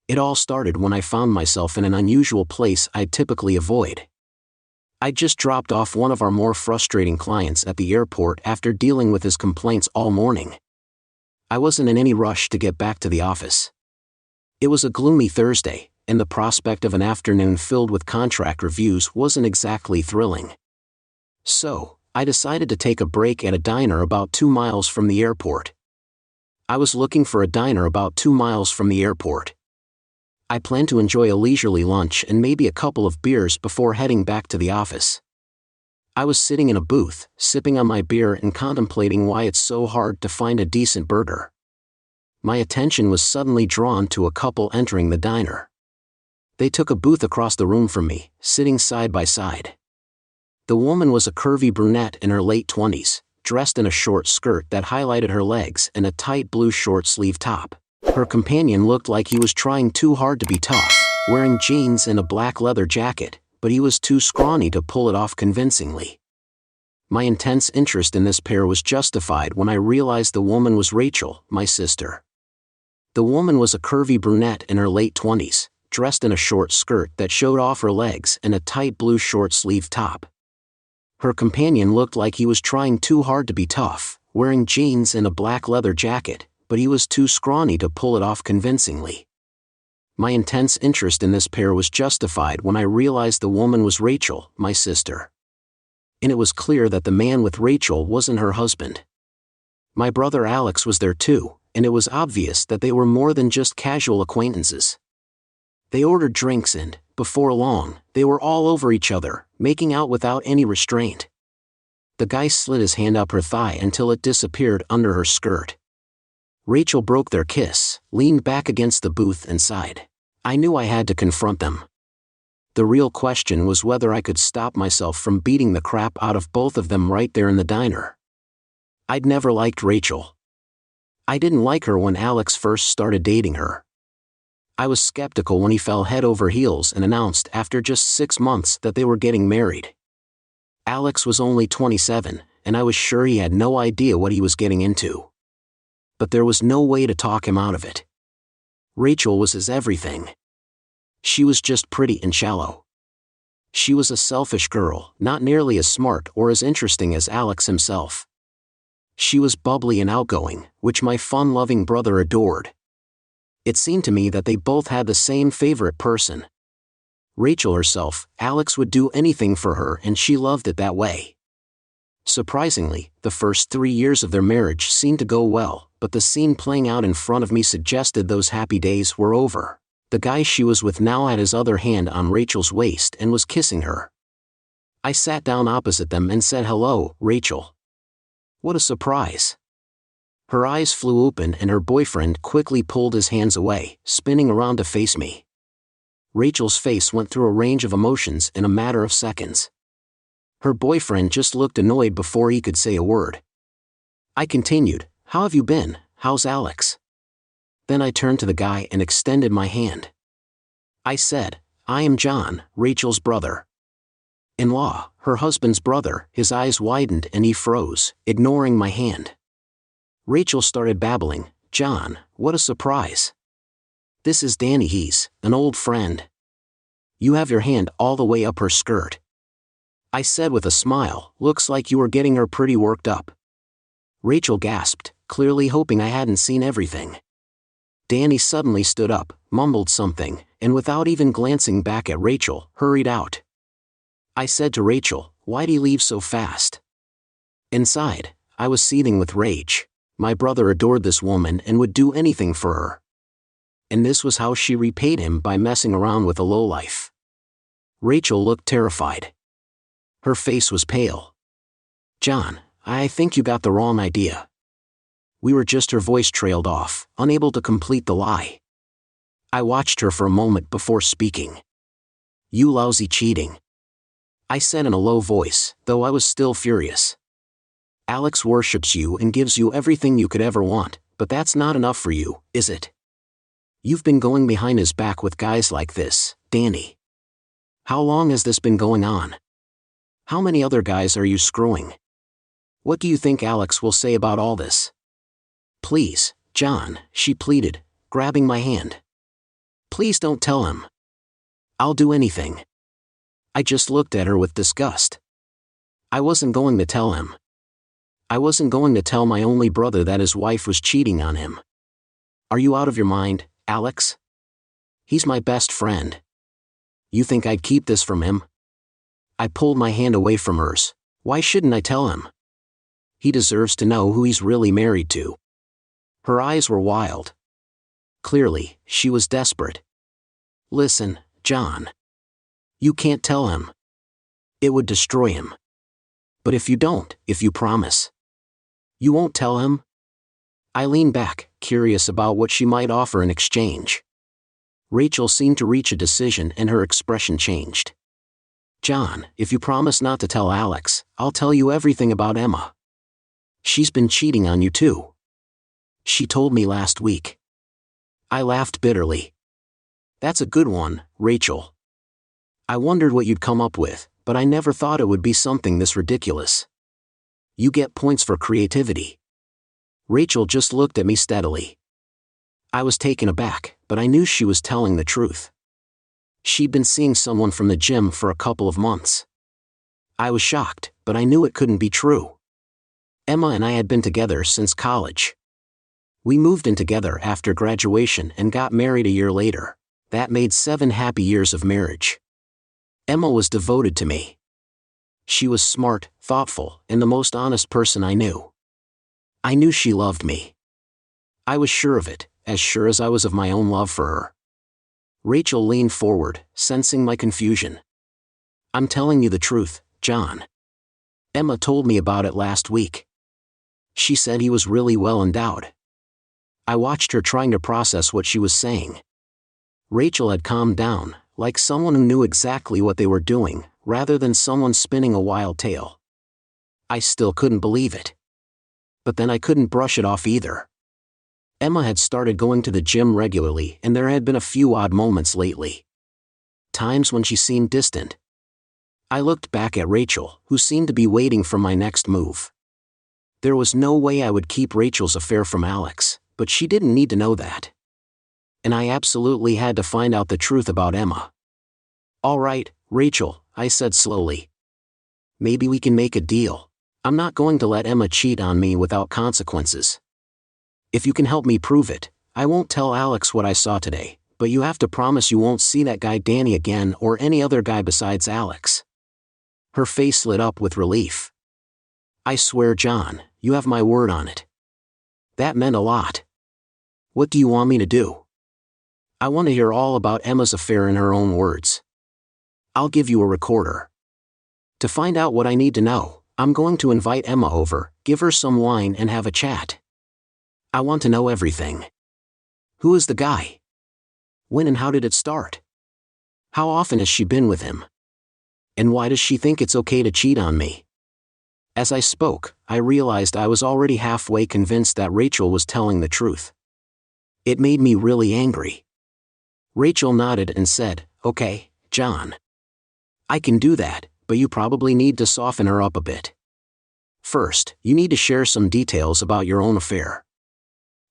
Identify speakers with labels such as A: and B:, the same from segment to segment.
A: It all started when I found myself in an unusual place I'd typically avoid. I'd just dropped off one of our more frustrating clients at the airport after dealing with his complaints all morning. I wasn't in any rush to get back to the office. It was a gloomy Thursday, and the prospect of an afternoon filled with contract reviews wasn't exactly thrilling. So, I decided to take a break at a diner about 2 miles from the airport. I was looking for a diner about 2 miles from the airport. I planned to enjoy a leisurely lunch and maybe a couple of beers before heading back to the office. I was sitting in a booth, sipping on my beer and contemplating why it's so hard to find a decent burger. My attention was suddenly drawn to a couple entering the diner. They took a booth across the room from me, sitting side by side. The woman was a curvy brunette in her late 20s, dressed in a short skirt that highlighted her legs and a tight blue short-sleeve top. Her companion looked like he was trying too hard to be tough, wearing jeans and a black leather jacket, but he was too scrawny to pull it off convincingly. My intense interest in this pair was justified when I realized the woman was Rachel, my sister. The woman was a curvy brunette in her late 20s, dressed in a short skirt that showed off her legs and a tight blue short-sleeve top. Her companion looked like he was trying too hard to be tough, wearing jeans and a black leather jacket, but he was too scrawny to pull it off convincingly. My intense interest in this pair was justified when I realized the woman was Rachel, my sister. And it was clear that the man with Rachel wasn't her husband. My brother Alex was there too, and it was obvious that they were more than just casual acquaintances. They ordered drinks and, before long, they were all over each other, making out without any restraint. The guy slid his hand up her thigh until it disappeared under her skirt. Rachel broke their kiss, leaned back against the booth and sighed. I knew I had to confront them. The real question was whether I could stop myself from beating the crap out of both of them right there in the diner. I'd never liked Rachel. I didn't like her when Alex first started dating her. I was skeptical when he fell head over heels and announced after just 6 months that they were getting married. Alex was only 27, and I was sure he had no idea what he was getting into. But there was no way to talk him out of it. Rachel was his everything. She was just pretty and shallow. She was a selfish girl, not nearly as smart or as interesting as Alex himself. She was bubbly and outgoing, which my fun-loving brother adored. It seemed to me that they both had the same favorite person. Rachel herself, Alex would do anything for her and she loved it that way. Surprisingly, the first 3 years of their marriage seemed to go well, but the scene playing out in front of me suggested those happy days were over. The guy she was with now had his other hand on Rachel's waist and was kissing her. I sat down opposite them and said, "Hello, Rachel." What a surprise. Her eyes flew open and her boyfriend quickly pulled his hands away, spinning around to face me. Rachel's face went through a range of emotions in a matter of seconds. Her boyfriend just looked annoyed before he could say a word. I continued, "How have you been? How's Alex?" Then I turned to the guy and extended my hand. I said, "I am John, Rachel's brother." In-law, her husband's brother. His eyes widened and he froze, ignoring my hand. Rachel started babbling, "John, what a surprise. This is Danny, he's an old friend." You have your hand all the way up her skirt. I said with a smile, "Looks like you were getting her pretty worked up." Rachel gasped, clearly hoping I hadn't seen everything. Danny suddenly stood up, mumbled something, and without even glancing back at Rachel, hurried out. I said to Rachel, "Why'd he leave so fast?" Inside, I was seething with rage. My brother adored this woman and would do anything for her. And this was how she repaid him, by messing around with a lowlife. Rachel looked terrified. Her face was pale. "John, I think you got the wrong idea." We were just. Her voice trailed off, unable to complete the lie. I watched her for a moment before speaking. "You lousy cheating," I said in a low voice, though I was still furious. "Alex worships you and gives you everything you could ever want, but that's not enough for you, is it? You've been going behind his back with guys like this, Danny. How long has this been going on? How many other guys are you screwing? What do you think Alex will say about all this?" "Please, John," she pleaded, grabbing my hand. Please don't tell him. I'll do anything. I just looked at her with disgust. I wasn't going to tell him. I wasn't going to tell my only brother that his wife was cheating on him. Are you out of your mind, Alex? He's my best friend. You think I'd keep this from him? I pulled my hand away from hers. Why shouldn't I tell him? He deserves to know who he's really married to. Her eyes were wild. Clearly, she was desperate. Listen, John. You can't tell him. It would destroy him. But if you promise. You won't tell him? I leaned back, curious about what she might offer in exchange. Rachel seemed to reach a decision and her expression changed. John, if you promise not to tell Alex, I'll tell you everything about Emma. She's been cheating on you too. She told me last week. I laughed bitterly. That's a good one, Rachel. I wondered what you'd come up with, but I never thought it would be something this ridiculous. You get points for creativity. Rachel just looked at me steadily. I was taken aback, but I knew she was telling the truth. She'd been seeing someone from the gym for a couple of months. I was shocked, but I knew it couldn't be true. Emma and I had been together since college. We moved in together after graduation and got married a year later. That made 7 happy years of marriage. Emma was devoted to me. She was smart, thoughtful, and the most honest person I knew. I knew she loved me. I was sure of it, as sure as I was of my own love for her. Rachel leaned forward, sensing my confusion. I'm telling you the truth, John. Emma told me about it last week. She said he was really well endowed. I watched her trying to process what she was saying. Rachel had calmed down, like someone who knew exactly what they were doing, rather than someone spinning a wild tale. I still couldn't believe it. But then I couldn't brush it off either. Emma had started going to the gym regularly, and there had been a few odd moments lately. Times when she seemed distant. I looked back at Rachel, who seemed to be waiting for my next move. There was no way I would keep Rachel's affair from Alex, but she didn't need to know that. And I absolutely had to find out the truth about Emma. All right, Rachel, I said slowly. Maybe we can make a deal. I'm not going to let Emma cheat on me without consequences. If you can help me prove it, I won't tell Alex what I saw today, but you have to promise you won't see that guy Danny again or any other guy besides Alex. Her face lit up with relief. I swear, John, you have my word on it. That meant a lot. What do you want me to do? I want to hear all about Emma's affair in her own words. I'll give you a recorder. To find out what I need to know, I'm going to invite Emma over, give her some wine and have a chat. I want to know everything. Who is the guy? When and how did it start? How often has she been with him? And why does she think it's okay to cheat on me? As I spoke, I realized I was already halfway convinced that Rachel was telling the truth. It made me really angry. Rachel nodded and said, Okay, John. I can do that, but you probably need to soften her up a bit. First, you need to share some details about your own affair.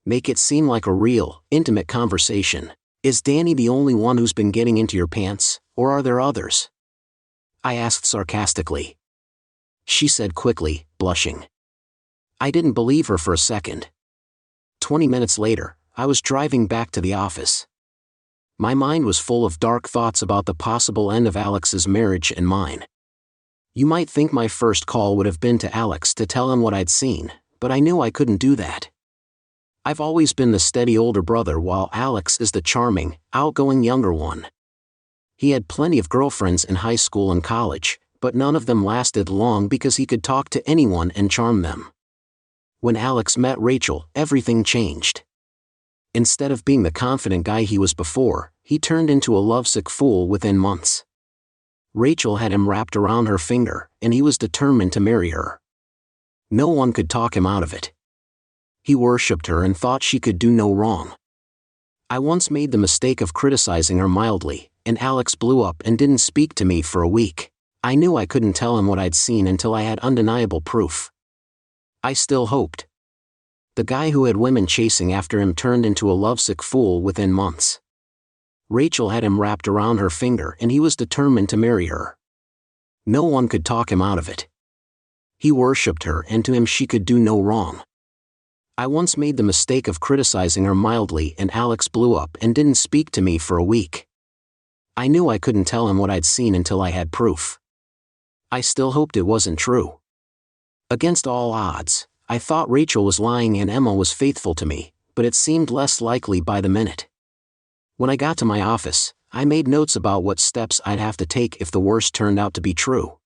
A: Make it seem like a real, intimate conversation. Is Danny the only one who's been getting into your pants, or are there others? I asked sarcastically. She said quickly, blushing. I didn't believe her for a second. 20 minutes later, I was driving back to the office. My mind was full of dark thoughts about the possible end of Alex's marriage and mine. You might think my first call would have been to Alex to tell him what I'd seen, but I knew I couldn't do that. I've always been the steady older brother while Alex is the charming, outgoing younger one. He had plenty of girlfriends in high school and college, but none of them lasted long because he could talk to anyone and charm them. When Alex met Rachel, everything changed. Instead of being the confident guy he was before, he turned into a lovesick fool within months. Rachel had him wrapped around her finger, and he was determined to marry her. No one could talk him out of it. He worshipped her and thought she could do no wrong. I once made the mistake of criticizing her mildly, and Alex blew up and didn't speak to me for a week. I knew I couldn't tell him what I'd seen until I had undeniable proof. I still hoped. The guy who had women chasing after him turned into a lovesick fool within months. Rachel had him wrapped around her finger and he was determined to marry her. No one could talk him out of it. He worshipped her and to him she could do no wrong. I once made the mistake of criticizing her mildly and Alex blew up and didn't speak to me for a week. I knew I couldn't tell him what I'd seen until I had proof. I still hoped it wasn't true. Against all odds, I thought Rachel was lying and Emma was faithful to me, but it seemed less likely by the minute. When I got to my office, I made notes about what steps I'd have to take if the worst turned out to be true.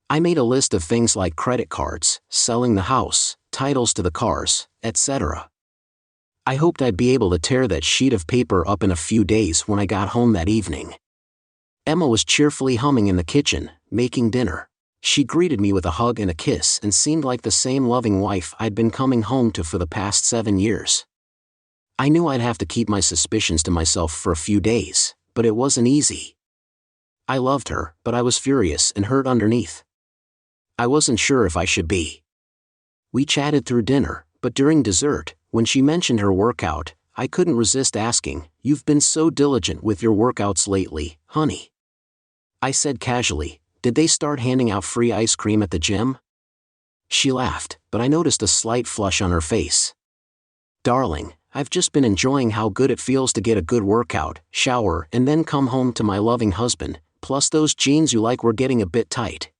A: I made a list of things like credit cards, selling the house, titles to the cars, etc. I hoped I'd be able to tear that sheet of paper up in a few days when I got home that evening. Emma was cheerfully humming in the kitchen, making dinner. She greeted me with a hug and a kiss and seemed like the same loving wife I'd been coming home to for the past 7 years. I knew I'd have to keep my suspicions to myself for a few days, but it wasn't easy. I loved her, but I was furious and hurt underneath. I wasn't sure if I should be. We chatted through dinner, but during dessert, when she mentioned her workout, I couldn't resist asking, "You've been so diligent with your workouts lately, honey." I said casually, "Did they start handing out free ice cream at the gym?" She laughed, but I noticed a slight flush on her face. "Darling, I've just been enjoying how good it feels to get a good workout, shower, and then come home to my loving husband, plus those jeans you like were getting a bit tight.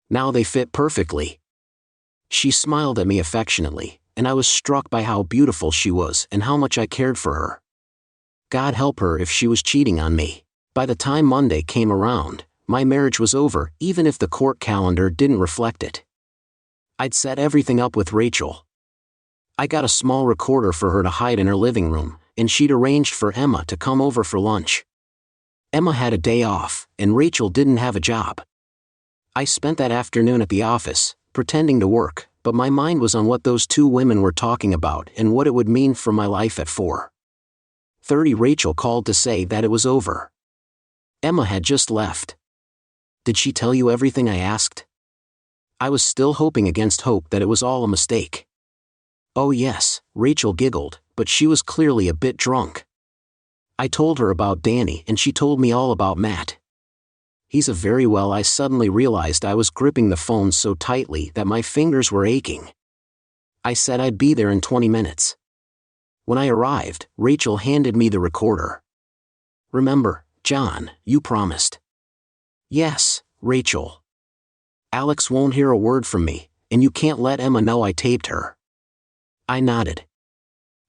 A: Now they fit perfectly." She smiled at me affectionately, and I was struck by how beautiful she was and how much I cared for her. God help her if she was cheating on me. By the time Monday came around, my marriage was over, even if the court calendar didn't reflect it. I'd set everything up with Rachel. I got a small recorder for her to hide in her living room, and she'd arranged for Emma to come over for lunch. Emma had a day off, and Rachel didn't have a job. I spent that afternoon at the office, pretending to work, but my mind was on what those two women were talking about and what it would mean for my life at 4:30. Rachel called to say that it was over. Emma had just left. "Did she tell you everything I asked?" I was still hoping against hope that it was all a mistake. "Oh yes," Rachel giggled, but she was clearly a bit drunk. "I told her about Danny and she told me all about Matt. He's a very well." I suddenly realized I was gripping the phone so tightly that my fingers were aching. I said I'd be there in 20 minutes. When I arrived, Rachel handed me the recorder. "Remember, John, you promised." "Yes, Rachel. Alex won't hear a word from me, and you can't let Emma know I taped her." I nodded.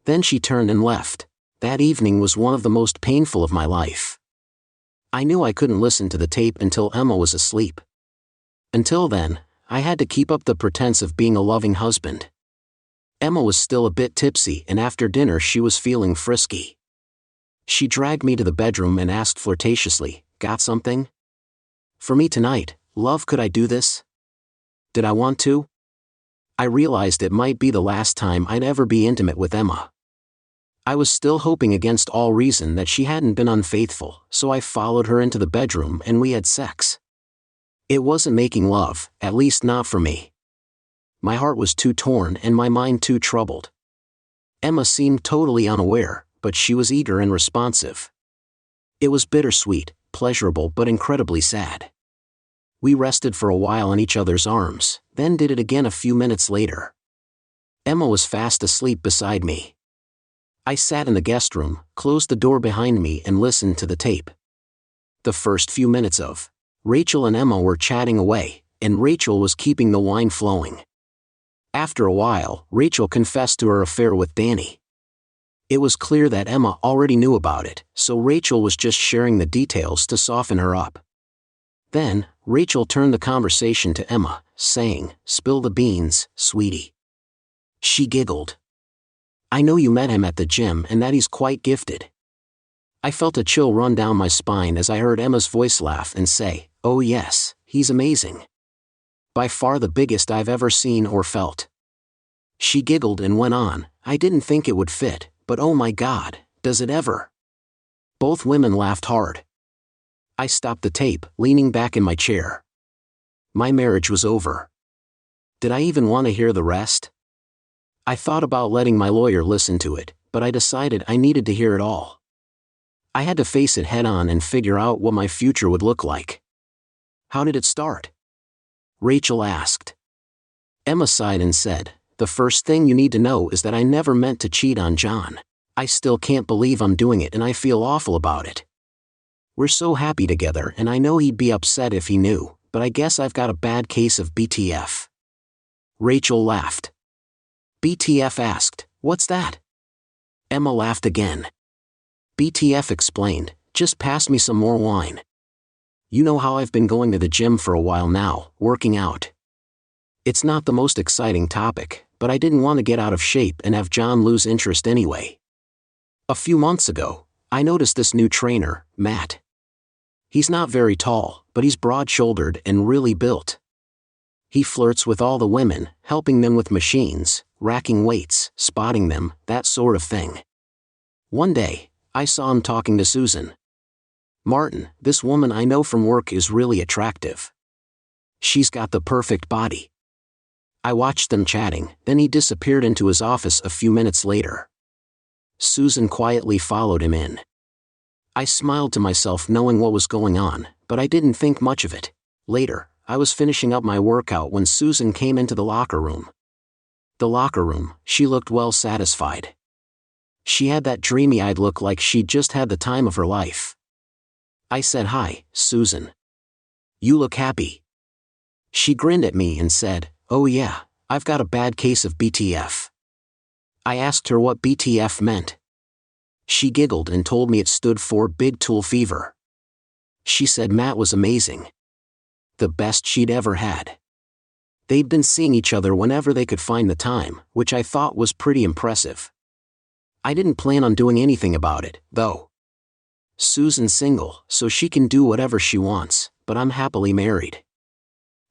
A: Then she turned and left. That evening was one of the most painful of my life. I knew I couldn't listen to the tape until Emma was asleep. Until then, I had to keep up the pretense of being a loving husband. Emma was still a bit tipsy and after dinner she was feeling frisky. She dragged me to the bedroom and asked flirtatiously, "Got something for me tonight, love? Could I do this?" Did I want to? I realized it might be the last time I'd ever be intimate with Emma. I was still hoping against all reason that she hadn't been unfaithful, so I followed her into the bedroom and we had sex. It wasn't making love, at least not for me. My heart was too torn and my mind too troubled. Emma seemed totally unaware, but she was eager and responsive. It was bittersweet, pleasurable but incredibly sad. We rested for a while in each other's arms, then did it again a few minutes later. Emma was fast asleep beside me. I sat in the guest room, closed the door behind me and listened to the tape. The first few minutes of Rachel and Emma were chatting away, and Rachel was keeping the wine flowing. After a while, Rachel confessed to her affair with Danny. It was clear that Emma already knew about it, so Rachel was just sharing the details to soften her up. Then, Rachel turned the conversation to Emma, saying, "Spill the beans, sweetie." She giggled. "I know you met him at the gym and that he's quite gifted." I felt a chill run down my spine as I heard Emma's voice laugh and say, "Oh yes, he's amazing. By far the biggest I've ever seen or felt." She giggled and went on, "I didn't think it would fit, but oh my God, does it ever?" Both women laughed hard. I stopped the tape, leaning back in my chair. My marriage was over. Did I even want to hear the rest? I thought about letting my lawyer listen to it, but I decided I needed to hear it all. I had to face it head on and figure out what my future would look like. How did it start? Rachel asked. Emma sighed and said, the first thing you need to know is that I never meant to cheat on John. I still can't believe I'm doing it and I feel awful about it. We're so happy together and I know he'd be upset if he knew, but I guess I've got a bad case of BTF. Rachel laughed. BTF asked, what's that? Emma laughed again. BTF explained, just pass me some more wine. You know how I've been going to the gym for a while now, working out. It's not the most exciting topic, but I didn't want to get out of shape and have John lose interest anyway. A few months ago, I noticed this new trainer, Matt. He's not very tall, but he's broad-shouldered and really built. He flirts with all the women, helping them with machines, racking weights, spotting them, that sort of thing. One day, I saw him talking to Susan. Martin, this woman I know from work is really attractive. She's got the perfect body. I watched them chatting, then he disappeared into his office a few minutes later. Susan quietly followed him in. I smiled to myself knowing what was going on, but I didn't think much of it. Later, I was finishing up my workout when Susan came into the locker room. She looked well satisfied. She had that dreamy-eyed look like she'd just had the time of her life. I said, "Hi, Susan. You look happy." She grinned at me and said, "Oh yeah, I've got a bad case of BTF." I asked her what BTF meant. She giggled and told me it stood for Big Tool Fever. She said Matt was amazing. The best she'd ever had. They'd been seeing each other whenever they could find the time, which I thought was pretty impressive. I didn't plan on doing anything about it, though. Susan's single, so she can do whatever she wants, but I'm happily married.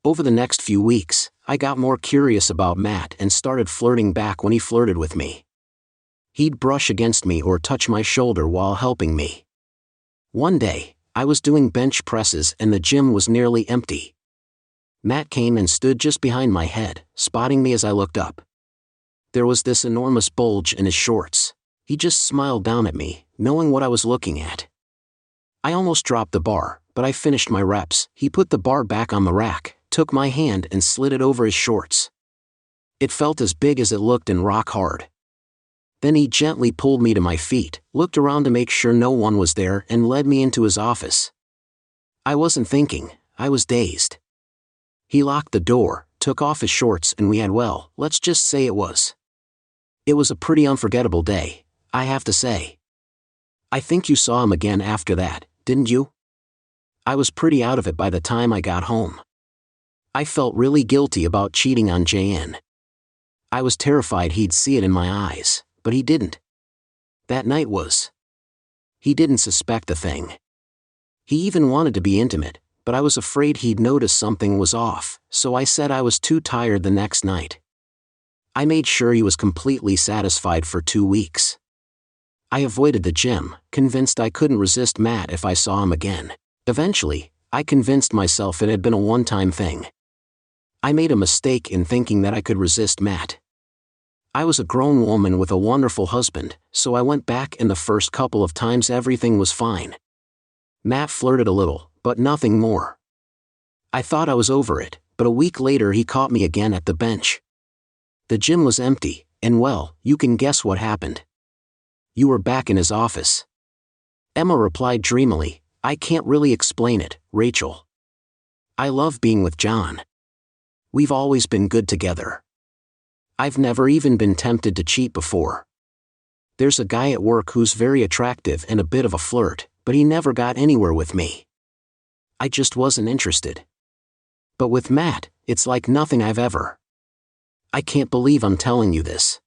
A: Over the next few weeks, I got more curious about Matt and started flirting back when he flirted with me. He'd brush against me or touch my shoulder while helping me. One day, I was doing bench presses and the gym was nearly empty. Matt came and stood just behind my head, spotting me as I looked up. There was this enormous bulge in his shorts. He just smiled down at me, knowing what I was looking at. I almost dropped the bar, but I finished my reps. He put the bar back on the rack, took my hand and slid it over his shorts. It felt as big as it looked and rock hard. Then he gently pulled me to my feet, looked around to make sure no one was there and led me into his office. I wasn't thinking, I was dazed. He locked the door, took off his shorts and we had, well, let's just say it was a pretty unforgettable day, I have to say. I think you saw him again after that, didn't you? I was pretty out of it by the time I got home. I felt really guilty about cheating on JN. I was terrified he'd see it in my eyes, but he didn't. That night he didn't suspect a thing. He even wanted to be intimate, but I was afraid he'd notice something was off, so I said I was too tired the next night. I made sure he was completely satisfied for 2 weeks. I avoided the gym, convinced I couldn't resist Matt if I saw him again. Eventually, I convinced myself it had been a one-time thing. I made a mistake in thinking that I could resist Matt. I was a grown woman with a wonderful husband, so I went back and the first couple of times everything was fine. Matt flirted a little, but nothing more. I thought I was over it, but a week later he caught me again at the bench. The gym was empty, and well, you can guess what happened. You were back in his office. Emma replied dreamily, I can't really explain it, Rachel. I love being with John. We've always been good together. I've never even been tempted to cheat before. There's a guy at work who's very attractive and a bit of a flirt, but he never got anywhere with me. I just wasn't interested. But with Matt, it's like nothing I've ever. I can't believe I'm telling you this.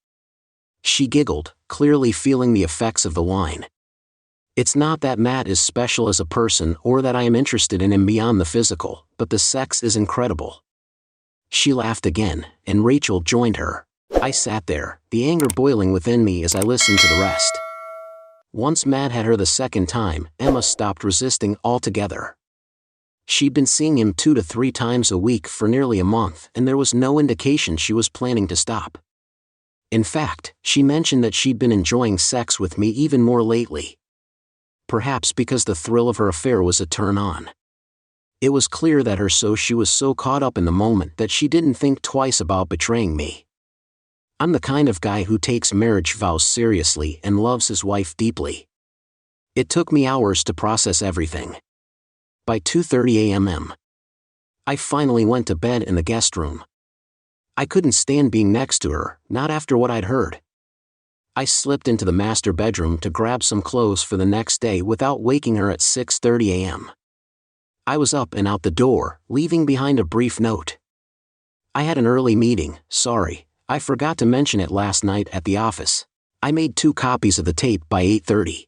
A: She giggled, clearly feeling the effects of the wine. It's not that Matt is special as a person or that I am interested in him beyond the physical, but the sex is incredible. She laughed again, and Rachel joined her. I sat there, the anger boiling within me as I listened to the rest. Once Matt had her the second time, Emma stopped resisting altogether. She'd been seeing him 2 to 3 times a week for nearly a month, and there was no indication she was planning to stop. In fact, she mentioned that she'd been enjoying sex with me even more lately. Perhaps because the thrill of her affair was a turn-on. It was clear that she was so caught up in the moment that she didn't think twice about betraying me. I'm the kind of guy who takes marriage vows seriously and loves his wife deeply. It took me hours to process everything. By 2:30 a.m., I finally went to bed in the guest room. I couldn't stand being next to her, not after what I'd heard. I slipped into the master bedroom to grab some clothes for the next day without waking her at 6:30 a.m. I was up and out the door, leaving behind a brief note. I had an early meeting, sorry, I forgot to mention it last night at the office. I made 2 copies of the tape by 8:30.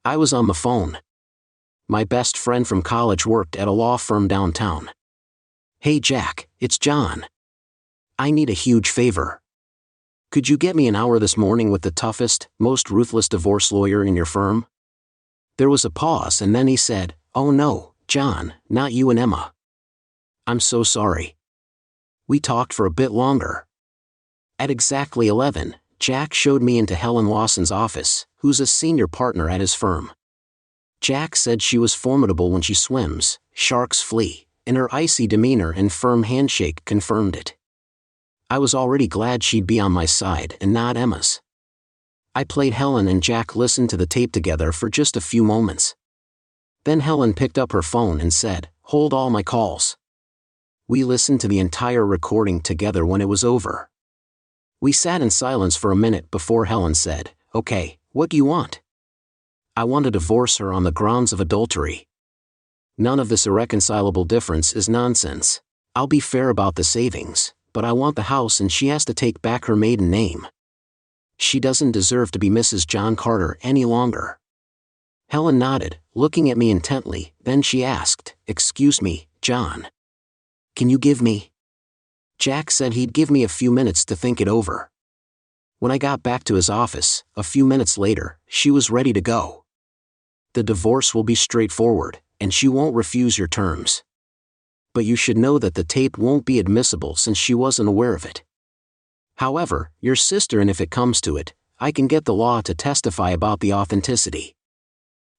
A: I was on the phone. My best friend from college worked at a law firm downtown. Hey Jack, it's John. I need a huge favor. Could you get me an hour this morning with the toughest, most ruthless divorce lawyer in your firm? There was a pause and then he said, oh no, John, not you and Emma. I'm so sorry. We talked for a bit longer. At exactly 11, Jack showed me into Helen Lawson's office, who's a senior partner at his firm. Jack said she was formidable when she swims, sharks flee, and her icy demeanor and firm handshake confirmed it. I was already glad she'd be on my side and not Emma's. I played Helen and Jack listened to the tape together for just a few moments. Then Helen picked up her phone and said, hold all my calls. We listened to the entire recording together when it was over. We sat in silence for a minute before Helen said, okay, what do you want? I want to divorce her on the grounds of adultery. None of this irreconcilable difference is nonsense. I'll be fair about the savings, but I want the house and she has to take back her maiden name. She doesn't deserve to be Mrs. John Carter any longer. Helen nodded, looking at me intently, then she asked, excuse me, John. Can you give me? Jack said he'd give me a few minutes to think it over. When I got back to his office, a few minutes later, she was ready to go. The divorce will be straightforward, and she won't refuse your terms. But you should know that the tape won't be admissible since she wasn't aware of it. However, your sister, and if it comes to it, I can get the law to testify about the authenticity.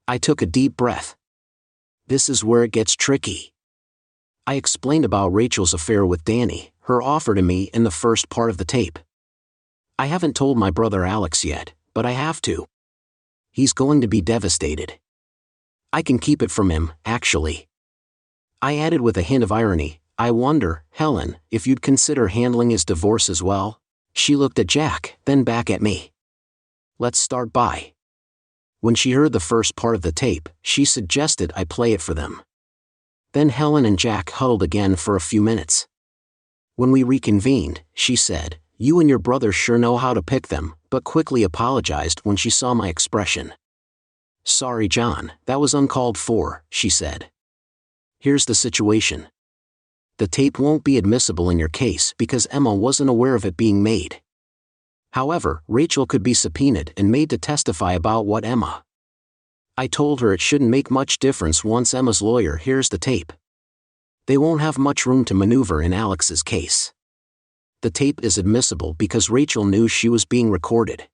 A: I took a deep breath. This is where it gets tricky. I explained about Rachel's affair with Danny, her offer to me in the first part of the tape. I haven't told my brother Alex yet, but I have to. He's going to be devastated. I can keep it from him, actually. I added with a hint of irony, I wonder, Helen, if you'd consider handling his divorce as well? She looked at Jack, then back at me. Let's start by. When she heard the first part of the tape, she suggested I play it for them. Then Helen and Jack huddled again for a few minutes. When we reconvened, she said, you and your brother sure know how to pick them, but quickly apologized when she saw my expression. Sorry John, that was uncalled for, she said. Here's the situation. The tape won't be admissible in your case because Emma wasn't aware of it being made. However, Rachel could be subpoenaed and made to testify about what Emma. I told her it shouldn't make much difference once Emma's lawyer hears the tape. They won't have much room to maneuver in Alex's case. The tape is admissible because Rachel knew she was being recorded.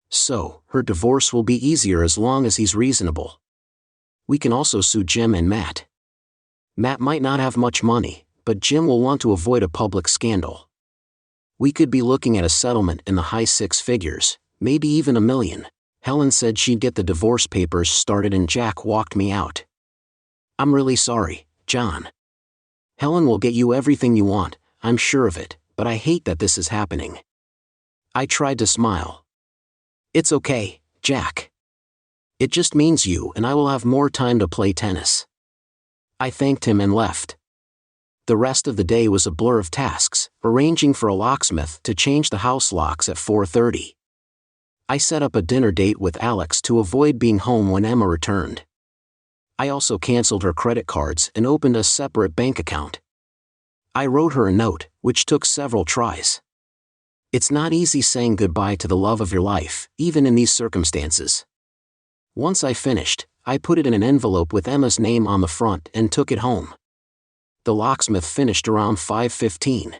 A: So, her divorce will be easier as long as he's reasonable. We can also sue Jim and Matt. Matt might not have much money, but Jim will want to avoid a public scandal. We could be looking at a settlement in the high 6 figures, maybe even $1 million. Helen said she'd get the divorce papers started and Jack walked me out. I'm really sorry, John. Helen will get you everything you want, I'm sure of it, but I hate that this is happening. I tried to smile. It's okay, Jack. It just means you and I will have more time to play tennis. I thanked him and left. The rest of the day was a blur of tasks, arranging for a locksmith to change the house locks at 4:30. I set up a dinner date with Alex to avoid being home when Emma returned. I also canceled her credit cards and opened a separate bank account. I wrote her a note, which took several tries. It's not easy saying goodbye to the love of your life, even in these circumstances. Once I finished, I put it in an envelope with Emma's name on the front and took it home. The locksmith finished around 5:15.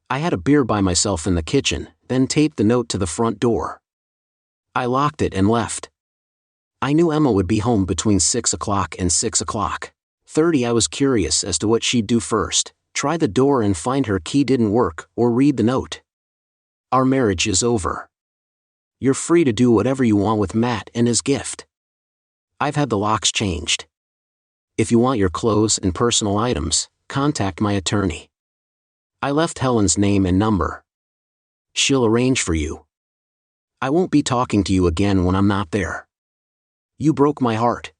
A: I had a beer by myself in the kitchen, then taped the note to the front door. I locked it and left. I knew Emma would be home between 6 o'clock and 6:30. I was curious as to what she'd do first, try the door and find her key didn't work, or read the note. Our marriage is over. You're free to do whatever you want with Matt and his gift. I've had the locks changed. If you want your clothes and personal items, contact my attorney. I left Helen's name and number. She'll arrange for you. I won't be talking to you again when I'm not there. You broke my heart.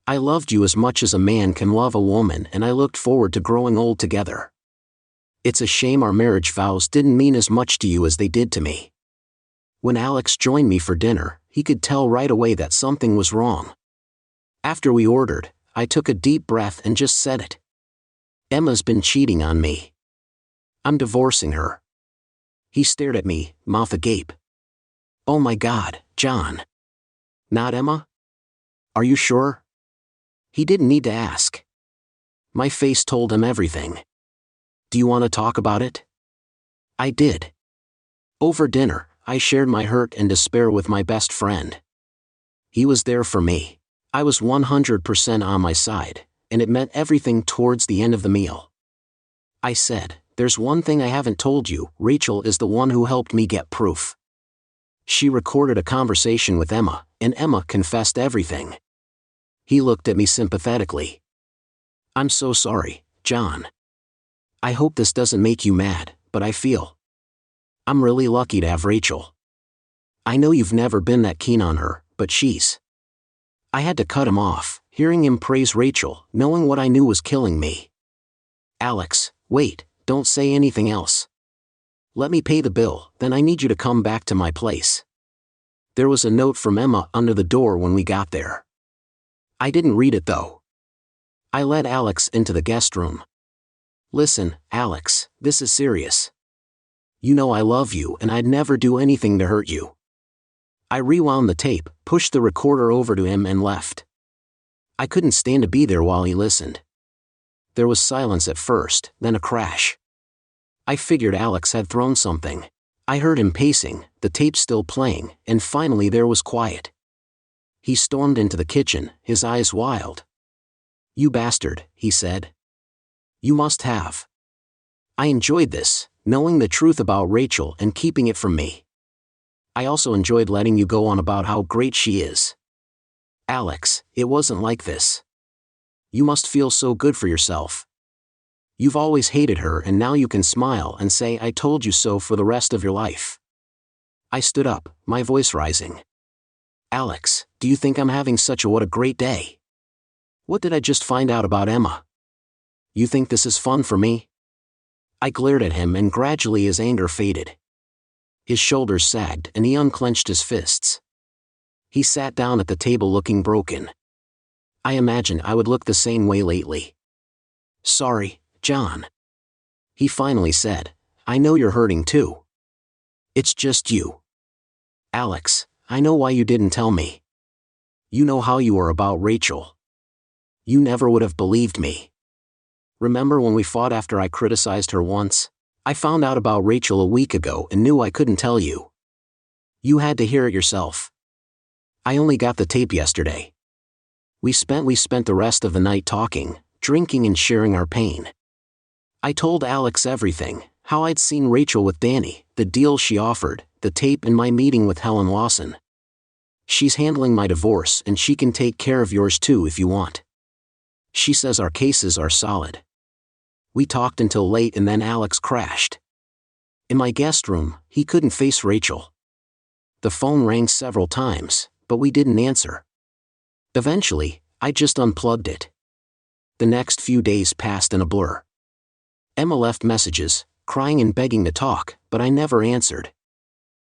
A: I loved you as much as a man can love a woman, and I looked forward to growing old together. It's a shame our marriage vows didn't mean as much to you as they did to me. When Alex joined me for dinner, he could tell right away that something was wrong. After we ordered, I took a deep breath and just said it. Emma's been cheating on me. I'm divorcing her. He stared at me, mouth agape. Oh my God, John. Not Emma? Are you sure? He didn't need to ask. My face told him everything. Do you want to talk about it? I did. Over dinner, I shared my hurt and despair with my best friend. He was there for me. I was 100% on my side, and it meant everything towards the end of the meal. I said, there's one thing I haven't told you, Rachel is the one who helped me get proof. She recorded a conversation with Emma, and Emma confessed everything. He looked at me sympathetically. I'm so sorry, John. I hope this doesn't make you mad, but I feel I'm really lucky to have Rachel. I know you've never been that keen on her, but she's... I had to cut him off, hearing him praise Rachel, knowing what I knew was killing me. Alex, wait, don't say anything else. Let me pay the bill, then I need you to come back to my place. There was a note from Emma under the door when we got there. I didn't read it though. I led Alex into the guest room. Listen, Alex, this is serious. You know I love you and I'd never do anything to hurt you. I rewound the tape, pushed the recorder over to him and left. I couldn't stand to be there while he listened. There was silence at first, then a crash. I figured Alex had thrown something. I heard him pacing, the tape still playing, and finally there was quiet. He stormed into the kitchen, his eyes wild. You bastard, he said. You must have. I enjoyed this, knowing the truth about Rachel and keeping it from me. I also enjoyed letting you go on about how great she is. Alex, it wasn't like this. You must feel so good for yourself. You've always hated her and now you can smile and say I told you so for the rest of your life. I stood up, my voice rising. Alex, do you think I'm having such a what a great day? What did I just find out about Emma? You think this is fun for me? I glared at him and gradually his anger faded. His shoulders sagged and he unclenched his fists. He sat down at the table looking broken. I imagined I would look the same way lately. Sorry, John. He finally said, I know you're hurting too. It's just you. Alex, I know why you didn't tell me. You know how you are about Rachel. You never would have believed me. Remember when we fought after I criticized her once? I found out about Rachel a week ago and knew I couldn't tell you. You had to hear it yourself. I only got the tape yesterday. We spent the rest of the night talking, drinking and sharing our pain. I told Alex everything, how I'd seen Rachel with Danny, the deal she offered, the tape and my meeting with Helen Lawson. She's handling my divorce and she can take care of yours too if you want. She says our cases are solid. We talked until late and then Alex crashed. In my guest room, he couldn't face Rachel. The phone rang several times, but we didn't answer. Eventually, I just unplugged it. The next few days passed in a blur. Emma left messages, crying and begging to talk, but I never answered.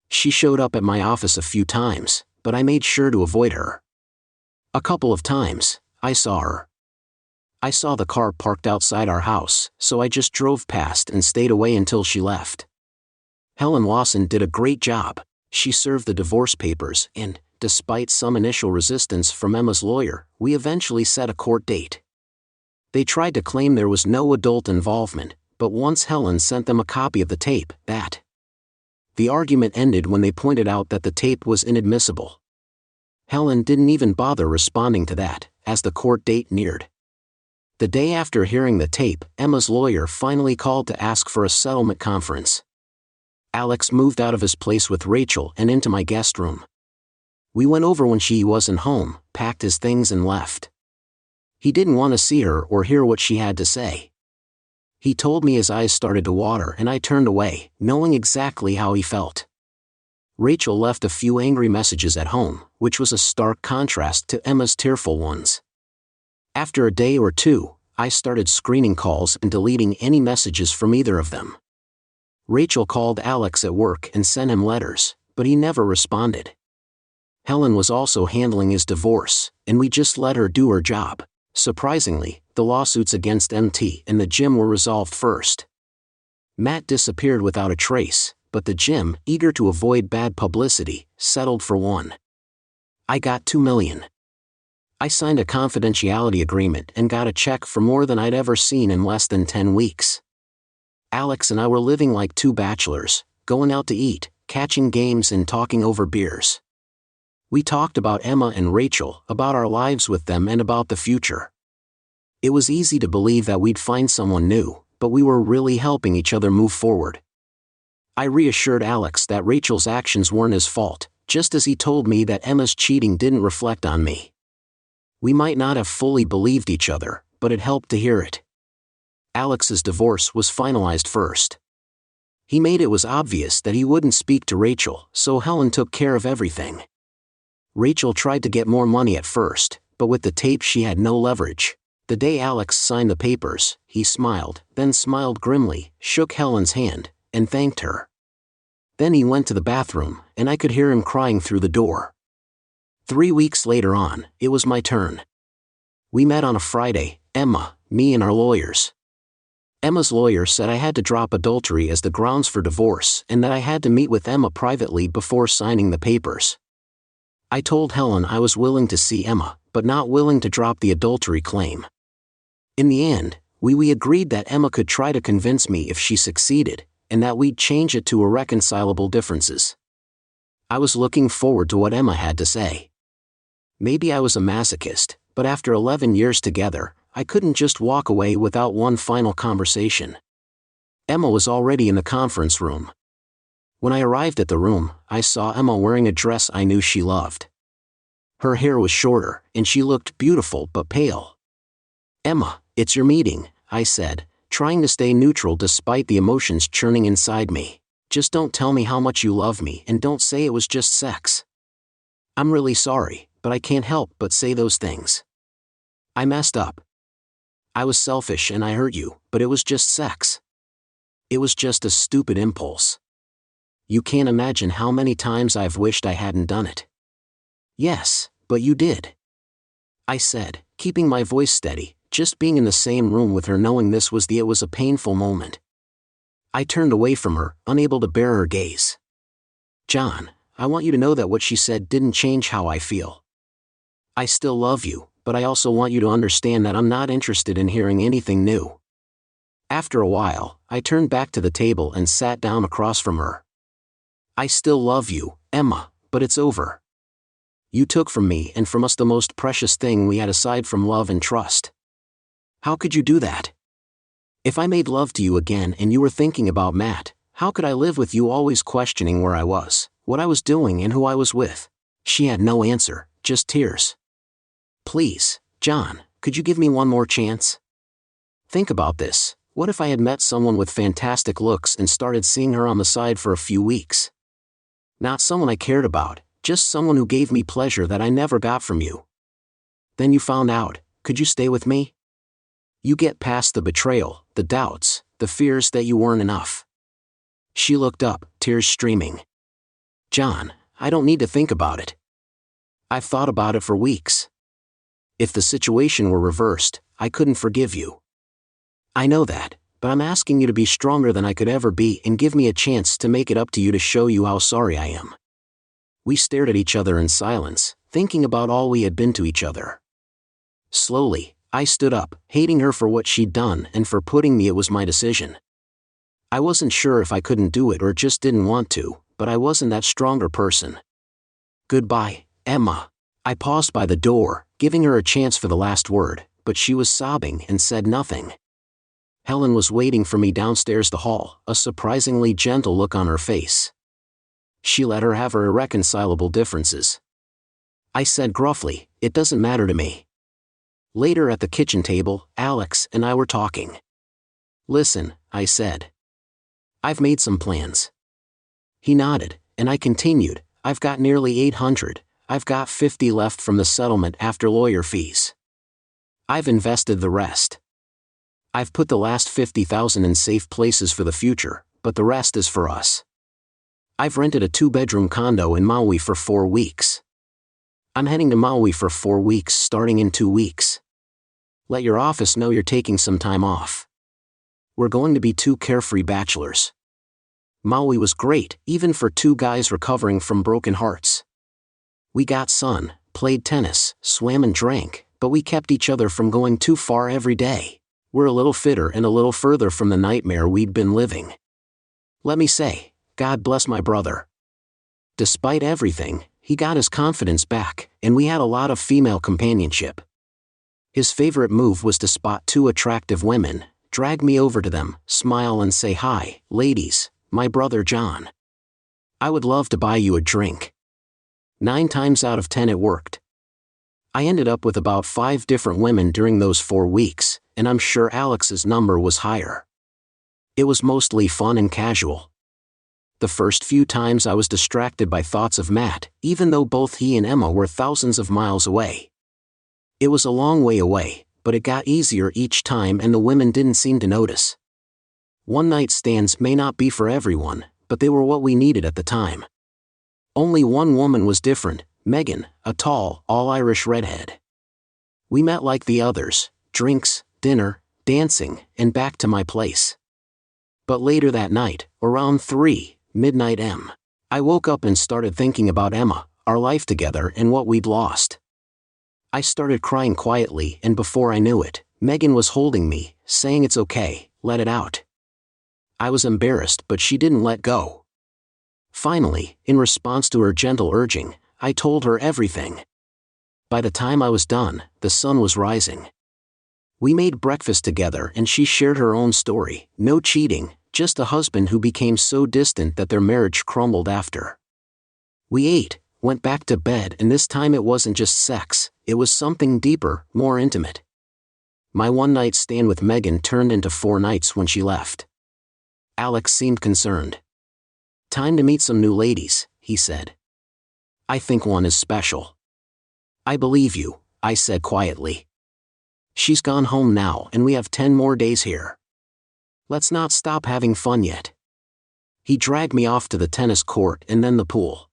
A: She showed up at my office a few times, but I made sure to avoid her. A couple of times, I saw her. I saw the car parked outside our house, so I just drove past and stayed away until she left. Helen Lawson did a great job. She served the divorce papers and, despite some initial resistance from Emma's lawyer, we eventually set a court date. They tried to claim there was no adult involvement, but once Helen sent them a copy of the tape, the argument ended when they pointed out that the tape was inadmissible. Helen didn't even bother responding to that, as the court date neared. The day after hearing the tape, Emma's lawyer finally called to ask for a settlement conference. Alex moved out of his place with Rachel and into my guest room. We went over when she wasn't home, packed his things and left. He didn't want to see her or hear what she had to say. He told me his eyes started to water and I turned away, knowing exactly how he felt. Rachel left a few angry messages at home, which was a stark contrast to Emma's tearful ones. After a day or two, I started screening calls and deleting any messages from either of them. Rachel called Alex at work and sent him letters, but he never responded. Helen was also handling his divorce, and we just let her do her job. Surprisingly, the lawsuits against MT and the gym were resolved first. Matt disappeared without a trace, but the gym, eager to avoid bad publicity, settled for $1 million. I got $2 million. I signed a confidentiality agreement and got a check for more than I'd ever seen in less than 10 weeks. Alex and I were living like two bachelors, going out to eat, catching games and talking over beers. We talked about Emma and Rachel, about our lives with them and about the future. It was easy to believe that we'd find someone new, but we were really helping each other move forward. I reassured Alex that Rachel's actions weren't his fault, just as he told me that Emma's cheating didn't reflect on me. We might not have fully believed each other, but it helped to hear it. Alex's divorce was finalized first. He made it was obvious that he wouldn't speak to Rachel, so Helen took care of everything. Rachel tried to get more money at first, but with the tape she had no leverage. The day Alex signed the papers, he smiled, then smiled grimly, shook Helen's hand, and thanked her. Then he went to the bathroom, and I could hear him crying through the door. 3 weeks later on, it was my turn. We met on a Friday, Emma, me and our lawyers. Emma's lawyer said I had to drop adultery as the grounds for divorce and that I had to meet with Emma privately before signing the papers. I told Helen I was willing to see Emma, but not willing to drop the adultery claim. In the end, we agreed that Emma could try to convince me if she succeeded, and that we'd change it to irreconcilable differences. I was looking forward to what Emma had to say. Maybe I was a masochist, but after 11 years together, I couldn't just walk away without one final conversation. Emma was already in the conference room. When I arrived at the room, I saw Emma wearing a dress I knew she loved. Her hair was shorter, and she looked beautiful but pale. "Emma, it's your meeting," I said, trying to stay neutral despite the emotions churning inside me. "Just don't tell me how much you love me and don't say it was just sex." "I'm really sorry, but I can't help but say those things. I messed up. I was selfish and I hurt you, but it was just sex. It was just a stupid impulse. You can't imagine how many times I've wished I hadn't done it." "Yes, but you did," I said, keeping my voice steady, just being in the same room with her knowing it was a painful moment. I turned away from her, unable to bear her gaze. "John, I want you to know that what she said didn't change how I feel. I still love you, but I also want you to understand that I'm not interested in hearing anything new." After a while, I turned back to the table and sat down across from her. "I still love you, Emma, but it's over. You took from me and from us the most precious thing we had aside from love and trust. How could you do that? If I made love to you again and you were thinking about Matt, how could I live with you always questioning where I was, what I was doing and who I was with?" She had no answer, just tears. "Please, John, could you give me one more chance? Think about this. What if I had met someone with fantastic looks and started seeing her on the side for a few weeks? Not someone I cared about, just someone who gave me pleasure that I never got from you. Then you found out, could you stay with me? You get past the betrayal, the doubts, the fears that you weren't enough." She looked up, tears streaming. "John, I don't need to think about it. I've thought about it for weeks. If the situation were reversed, I couldn't forgive you. I know that, but I'm asking you to be stronger than I could ever be and give me a chance to make it up to you to show you how sorry I am." We stared at each other in silence, thinking about all we had been to each other. Slowly, I stood up, hating her for what she'd done and for putting me it was my decision. I wasn't sure if I couldn't do it or just didn't want to, but I wasn't that stronger person. "Goodbye, Emma," I paused by the door, giving her a chance for the last word, but she was sobbing and said nothing. Helen was waiting for me downstairs the hall, a surprisingly gentle look on her face. She let her have her irreconcilable differences. I said gruffly, "It doesn't matter to me." Later at the kitchen table, Alex and I were talking. "Listen," I said. "I've made some plans." He nodded, and I continued, "I've got nearly 800, I've got 50 left from the settlement after lawyer fees. I've invested the rest. I've put the last 50,000 in safe places for the future, but the rest is for us. I've rented a 2-bedroom condo in Maui for 4 weeks. I'm heading to Maui for 4 weeks starting in 2 weeks. Let your office know you're taking some time off. We're going to be 2 carefree bachelors." Maui was great, even for 2 guys recovering from broken hearts. We got sun, played tennis, swam and drank, but we kept each other from going too far every day. We're a little fitter and a little further from the nightmare we'd been living. Let me say, God bless my brother. Despite everything, he got his confidence back, and we had a lot of female companionship. His favorite move was to spot 2 attractive women, drag me over to them, smile and say, "Hi, ladies, my brother John. I would love to buy you a drink." 9 times out of 10 it worked. I ended up with about 5 different women during those 4 weeks, and I'm sure Alex's number was higher. It was mostly fun and casual. The first few times I was distracted by thoughts of Matt, even though both he and Emma were thousands of miles away. It was a long way away, but it got easier each time and the women didn't seem to notice. One-night stands may not be for everyone, but they were what we needed at the time. Only one woman was different, Megan, a tall, all-Irish redhead. We met like the others, drinks, dinner, dancing, and back to my place. But later that night, around 3 midnight m, I woke up and started thinking about Emma, our life together and what we'd lost. I started crying quietly and before I knew it, Megan was holding me, saying it's okay, let it out. I was embarrassed but she didn't let go. Finally, in response to her gentle urging, I told her everything. By the time I was done, the sun was rising. We made breakfast together and she shared her own story, no cheating, just a husband who became so distant that their marriage crumbled after. We ate, went back to bed and this time it wasn't just sex, it was something deeper, more intimate. My one-night stand with Megan turned into 4 nights when she left. Alex seemed concerned. "Time to meet some new ladies," he said. "I think one is special." "I believe you," I said quietly. "She's gone home now and we have 10 more days here. Let's not stop having fun yet." He dragged me off to the tennis court and then the pool.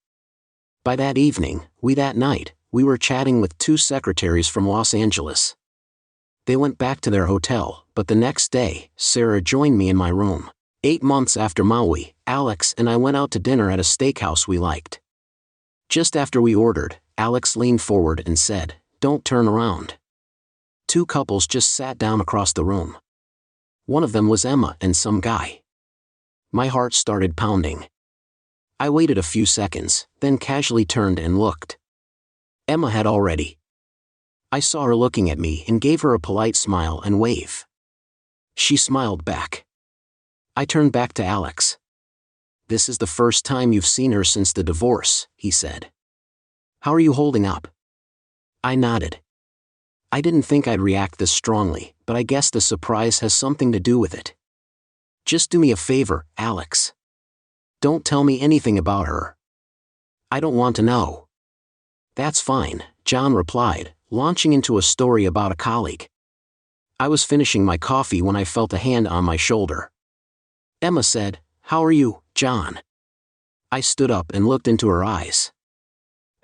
A: By that evening, that night, we were chatting with 2 secretaries from Los Angeles. They went back to their hotel, but the next day, Sarah joined me in my room. 8 months after Maui, Alex and I went out to dinner at a steakhouse we liked. Just after we ordered, Alex leaned forward and said, "Don't turn around." 2 couples just sat down across the room. One of them was Emma and some guy. My heart started pounding. I waited a few seconds, then casually turned and looked. Emma had already. I saw her looking at me and gave her a polite smile and wave. She smiled back. I turned back to Alex. "This is the first time you've seen her since the divorce," he said. "How are you holding up?" I nodded. I didn't think I'd react this strongly, but I guess the surprise has something to do with it. "Just do me a favor, Alex. Don't tell me anything about her." "I don't want to know." "That's fine," John replied, launching into a story about a colleague. I was finishing my coffee when I felt a hand on my shoulder. Emma said, "How are you, John?" I stood up and looked into her eyes.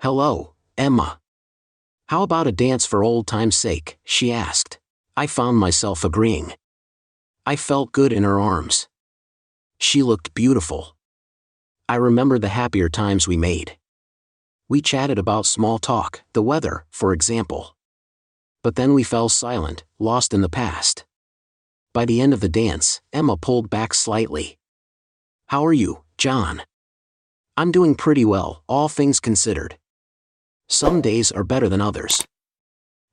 A: "Hello, Emma. How about a dance for old time's sake?" she asked. I found myself agreeing. I felt good in her arms. She looked beautiful. I remembered the happier times we made. We chatted about small talk, the weather, for example. But then we fell silent, lost in the past. By the end of the dance, Emma pulled back slightly. "How are you, John?" "I'm doing pretty well, all things considered." Some days are better than others.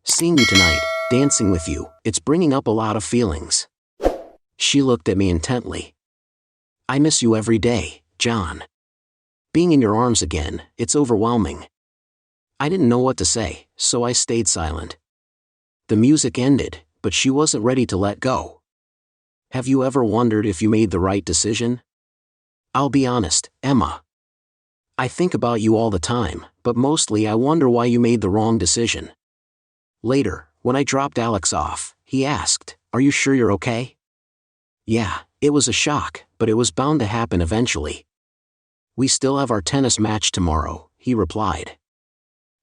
A: Seeing you tonight, dancing with you, it's bringing up a lot of feelings. She looked at me intently. I miss you every day, John. Being in your arms again, it's overwhelming. I didn't know what to say, so I stayed silent. The music ended, but she wasn't ready to let go. Have you ever wondered if you made the right decision? I'll be honest, Emma. I think about you all the time, but mostly I wonder why you made the wrong decision. Later, when I dropped Alex off, he asked, "Are you sure you're okay?" Yeah, it was a shock, but it was bound to happen eventually. We still have our tennis match tomorrow, he replied.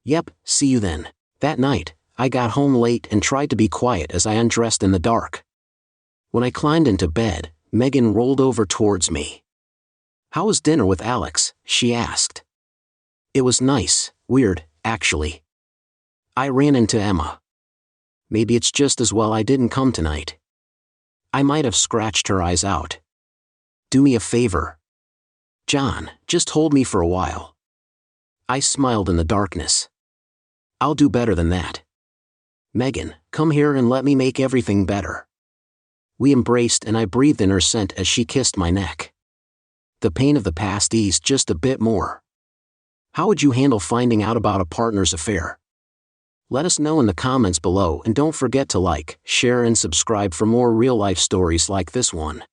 A: Yep, see you then. That night, I got home late and tried to be quiet as I undressed in the dark. When I climbed into bed, Megan rolled over towards me. How was dinner with Alex? She asked. It was nice, weird, actually. I ran into Emma. Maybe it's just as well I didn't come tonight. I might have scratched her eyes out. Do me a favor. John, just hold me for a while. I smiled in the darkness. I'll do better than that. Megan, come here and let me make everything better. We embraced and I breathed in her scent as she kissed my neck. The pain of the past eased just a bit more. How would you handle finding out about a partner's affair? Let us know in the comments below and don't forget to like, share and subscribe for more real-life stories like this one.